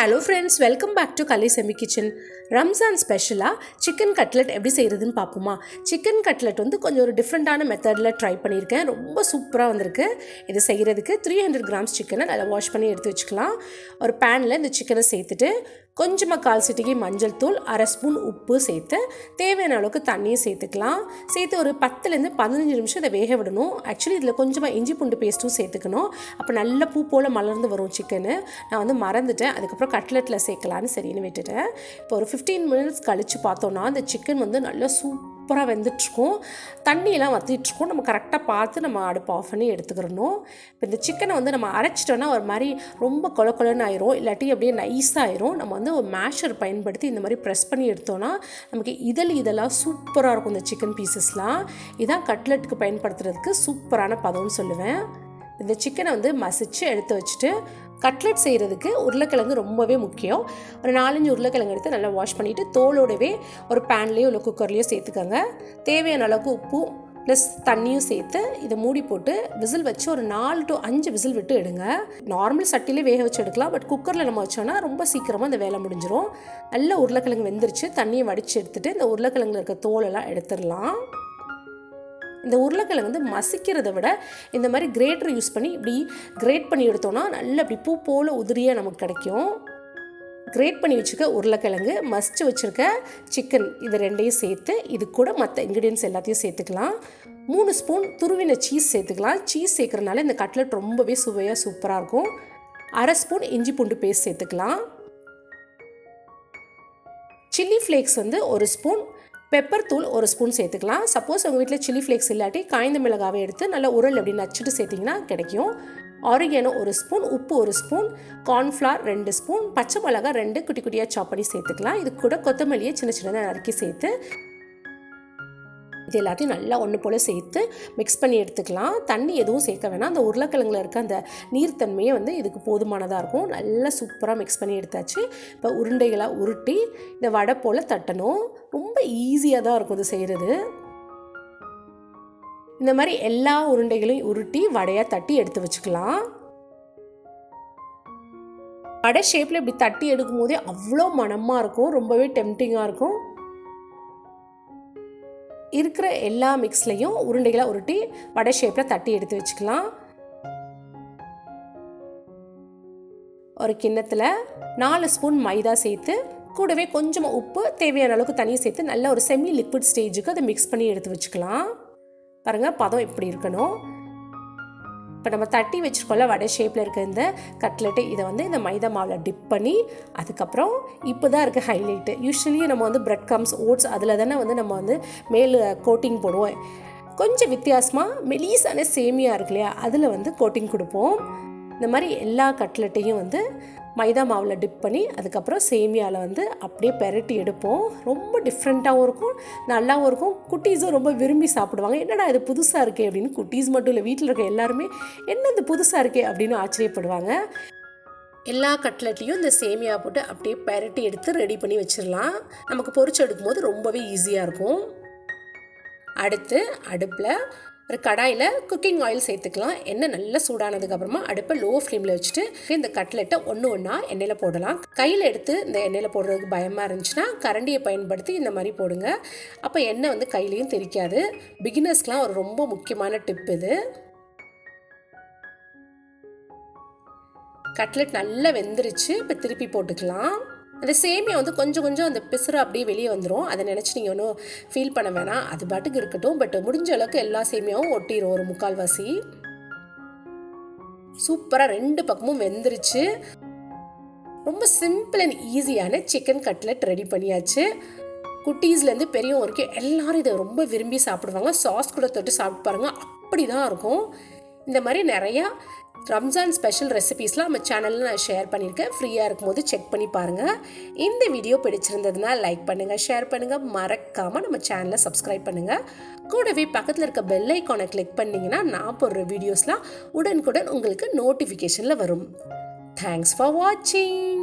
Hello friends, welcome back to Kalai semi kitchen. Ramzan ஸ்பெஷலாக chicken cutlet எப்படி செய்கிறதுன்னு பார்ப்போமா? சிக்கன் கட்லெட் வந்து கொஞ்சம் ஒரு டிஃப்ரெண்ட்டான மெத்தடில் ட்ரை பண்ணியிருக்கேன். ரொம்ப சூப்பராக வந்திருக்கு. இது செய்கிறதுக்கு 300 கிராம்ஸ் சிக்கனை நல்லா வாஷ் பண்ணி எடுத்து வச்சுக்கலாம். ஒரு பேனில் இந்த சிக்கனை சேர்த்துட்டு கொஞ்சமாக 1/4 சிட்டிகை மஞ்சள் தூள், 1/2 ஸ்பூன் உப்பு சேர்த்து தேவையான அளவுக்கு தண்ணியும் சேர்த்துக்கலாம். சேர்த்து ஒரு 10லேருந்து 15 நிமிஷம் இதை வேக விடணும். ஆக்சுவலி இதில் கொஞ்சமாக இஞ்சி பூண்டு பேஸ்ட்டும் சேர்த்துக்கணும். அப்போ நல்ல பூ போல் மலர்ந்து வரும் சிக்கனு. நான் வந்து மறந்துட்டேன். அதுக்கப்புறம் கட்லெட்டில் சேர்க்கலான்னு சரின்னு விட்டுட்டேன். இப்போ ஒரு 15 மினிட்ஸ் கழித்து பார்த்தோன்னா அந்த சிக்கன் வந்து நல்லா சூப்பராக வெந்துட்டுருக்கும். தண்ணியெல்லாம் வற்றிட்டுருக்கும். நம்ம கரெக்டாக பார்த்து நம்ம அடுப்பு ஆஃப் பண்ணி எடுத்துக்கிறணும். இப்போ இந்த சிக்கனை வந்து நம்ம அரைச்சிட்டோன்னா ஒரு மாதிரி ரொம்ப கொலன்னு ஆயிரும், இல்லாட்டி அப்படியே நைஸாக ஆயிரும். நம்ம வந்து ஒரு மேஷர் பயன்படுத்தி இந்த மாதிரி ப்ரெஸ் பண்ணி எடுத்தோன்னா நமக்கு இதெல்லாம் சூப்பராக இருக்கும். இந்த சிக்கன் பீசஸ்லாம் இதான் கட்லெட்டுக்கு பயன்படுத்துறதுக்கு சூப்பரான பதம்னு சொல்லுவேன். இந்த சிக்கனை வந்து மசிச்சு எடுத்து வச்சுட்டு கட்லெட் செய்கிறதுக்கு உருளைக்கிழங்கு ரொம்பவே முக்கியம். ஒரு 4-5 உருளைக்கிழங்கு எடுத்து நல்லா வாஷ் பண்ணிவிட்டு தோலோடவே ஒரு பேன்லேயோ இல்லை குக்கர்லேயோ சேர்த்துக்கோங்க. தேவையான அளவுக்கு உப்பும் ப்ளஸ் தண்ணியும் சேர்த்து இதை மூடி போட்டு விசில் வச்சு ஒரு 4 to 5 விசில் விட்டு எடுங்க. நார்மல் சட்டிலே வேக வச்சு எடுக்கலாம், பட் குக்கரில் நம்ம வச்சோன்னா ரொம்ப சீக்கிரமாக இந்த வேலை முடிஞ்சிடும். நல்ல உருளைக்கிழங்கு வெந்துருச்சு. தண்ணியை வடித்து எடுத்துகிட்டு இந்த உருளைக்கிழங்குல இருக்க தோலெல்லாம் எடுத்துடலாம். இந்த உருளைக்கிழங்கு வந்து மசிக்கிறத விட இந்த மாதிரி கிரேட்டர் யூஸ் பண்ணி இப்படி கிரேட் பண்ணி எடுத்தோன்னா நல்லா இப்படி பூ போல் உதிரியாக நமக்கு கிடைக்கும். கிரேட் பண்ணி வச்சுருக்க உருளைக்கிழங்கு, மசிச்சு வச்சுருக்க சிக்கன், இது ரெண்டையும் சேர்த்து இது கூட மற்ற இன்க்ரீடியன்ஸ் எல்லாத்தையும் சேர்த்துக்கலாம். 3 ஸ்பூன் துருவின சீஸ் சேர்த்துக்கலாம். சீஸ் சேர்க்குறதுனால இந்த கட்லெட் ரொம்பவே சுவையாக சூப்பராக இருக்கும். 1/2 ஸ்பூன் இஞ்சி பூண்டு பேஸ்ட் சேர்த்துக்கலாம். சில்லி ஃப்ளேக்ஸ் வந்து 1 ஸ்பூன், பெப்பர் தூள் 1 ஸ்பூன் சேர்த்துக்கலாம். சப்போஸ் உங்கள் வீட்டில் சில்லி ஃப்ளேக்ஸ் இல்லாட்டி காய்ந்த மிளகாவை எடுத்து நல்லா உரல் அப்படி நச்சுட்டு சேர்த்திங்கன்னா கிடைக்கும். ஆரிகேனோ 1 ஸ்பூன், உப்பு 1 ஸ்பூன், கார்ன்ஃப்ளவர் 2 ஸ்பூன், பச்சை மிளகாய் 2 குட்டி குட்டியாக சாப் பண்ணி சேர்த்துக்கலாம். இது கூட கொத்தமல்லியை சின்ன சின்னதாக நறுக்கி சேர்த்து இது எல்லாத்தையும் நல்லா ஒன்று போல் சேர்த்து மிக்ஸ் பண்ணி எடுத்துக்கலாம். தண்ணி எதுவும் சேர்க்க வேணாம். அந்த உருளைக்கிழங்குல இருக்க அந்த நீர்த்தன்மையே வந்து இதுக்கு போதுமானதாக இருக்கும். நல்லா சூப்பராக மிக்ஸ் பண்ணி எடுத்தாச்சு. இப்போ உருண்டைகளாக உருட்டி இந்த வடை போல் தட்டணும். ரொம்ப ஈஸியாக தான் இருக்கும் இது செய்கிறது. இந்த மாதிரி எல்லா உருண்டைகளையும் உருட்டி வடையாக தட்டி எடுத்து வச்சுக்கலாம். வடை ஷேப்பில் இப்படி தட்டி எடுக்கும் போதே அவ்வளோ மணமாக இருக்கும். ரொம்பவே டெம்டிங்காக இருக்கும். இருக்கிற எல்லா மிக்ஸ்லையும் உருண்டைகளாக உருட்டி வடை ஷேப்பில் தட்டி எடுத்து வச்சுக்கலாம். ஒரு கிண்ணத்தில் 4 ஸ்பூன் மைதா சேர்த்து கூடவே கொஞ்சமாக உப்பு, தேவையான அளவுக்கு தண்ணி சேர்த்து நல்ல ஒரு செமி லிக்விட் ஸ்டேஜுக்கு அதை மிக்ஸ் பண்ணி எடுத்து வச்சுக்கலாம். பாருங்கள், பதம் இப்படி இருக்கணும். இப்போ நம்ம தட்டி வச்சுருக்கோம்ல வடை ஷேப்பில் இருக்க இந்த கட்லெட்டு, இதை வந்து இந்த மைதா மாவில் டிப் பண்ணி அதுக்கப்புறம் இப்போ தான் இருக்குது ஹைலைட்டு. யூஸ்வலி நம்ம வந்து பிரெட் க்ரம்ஸ், ஓட்ஸ் அதில் தானே வந்து நம்ம வந்து மேல் கோட்டிங் போடுவோம். கொஞ்சம் வித்தியாசமாக மெலிசான சேமியா இருக்கு இல்லையா, அதில் வந்து கோட்டிங் கொடுப்போம். இந்த மாதிரி எல்லா கட்லெட்டையும் வந்து மைதா மாவில் டிப் பண்ணி அதுக்கப்புறம் சேமியாவில் வந்து அப்படியே பெரட்டி எடுப்போம். ரொம்ப டிஃப்ரெண்ட்டாகவும் இருக்கும், நல்லாவும் இருக்கும். குட்டீஸும் ரொம்ப விரும்பி சாப்பிடுவாங்க. என்னடா இது புதுசாக இருக்கே அப்படின்னு. குட்டீஸ் மட்டும் இல்லை, வீட்டில் இருக்க எல்லாருமே என்ன இது புதுசாக இருக்கே அப்படின்னு ஆச்சரியப்படுவாங்க. எல்லா கட்லெட்லேயும் இந்த சேமியா போட்டு அப்படியே பெரட்டி எடுத்து ரெடி பண்ணி வச்சிடலாம். நமக்கு பொரிச்சு எடுக்கும்போது ரொம்பவே ஈஸியாக இருக்கும். அடுத்து அடுப்பில் ஒரு கடாயில் குக்கிங் ஆயில் சேர்த்துக்கலாம். எண்ணெய் நல்லா சூடானதுக்கப்புறமா அடுப்பை லோ ஃப்ளேமில் வச்சுட்டு இந்த கட்லெட்டை ஒன்றா எண்ணெயில் போடலாம். கையில் எடுத்து இந்த எண்ணெயில் போடுறதுக்கு பயமாக இருந்துச்சுன்னா கரண்டியை பயன்படுத்தி இந்த மாதிரி போடுங்க. அப்போ எண்ணெய் வந்து கையிலையும் தெரிக்காது. பிகினர்ஸ்க்கெலாம் ஒரு ரொம்ப முக்கியமான டிப் இது. கட்லெட் நல்லா வெந்துருச்சு. இப்போ திருப்பி போட்டுக்கலாம். அந்த சேமியா வந்து கொஞ்சம் அந்த பிசுறு அப்படியே வெளியே வந்துடும். அதை நினச்சி நீங்கள் ஒன்றும் ஃபீல் பண்ண வேணாம், அது பாட்டுக்கு இருக்கட்டும். பட் முடிஞ்ச அளவுக்கு எல்லா சேமியாவும் ஒட்டிடும் ஒரு 3/4வாசி. சூப்பராக 2 பக்கமும் வெந்துருச்சு. ரொம்ப சிம்பிள் அண்ட் ஈஸியான சிக்கன் கட்லெட் ரெடி பண்ணியாச்சு. குட்டீஸ்லேருந்து பெரியவங்க வரைக்கும் எல்லோரும் இதை ரொம்ப விரும்பி சாப்பிடுவாங்க. சாஸ் கூட தொட்டு சாப்பிட்டு பாருங்கள், அப்படி தான் இருக்கும். இந்த மாதிரி நிறையா ரம்ஜான் ஸ்பெஷல் ரெசிபீஸ்லாம் நம்ம சேனலில் நான் ஷேர் பண்ணியிருக்கேன். ஃப்ரீயாக இருக்கும்போது செக் பண்ணி பாருங்கள். இந்த வீடியோ பிடிச்சிருந்ததுன்னா லைக் பண்ணுங்கள், ஷேர் பண்ணுங்கள், மறக்காமல் நம்ம சேனலை சப்ஸ்கிரைப் பண்ணுங்கள். கூடவே பக்கத்தில் இருக்க பெல் ஐக்கானை கிளிக் பண்ணிங்கன்னா நான் போடுற வீடியோஸ்லாம் உடனுக்குடன் உங்களுக்கு நோட்டிஃபிகேஷனில் வரும். தேங்க்ஸ் ஃபார் வாட்சிங்.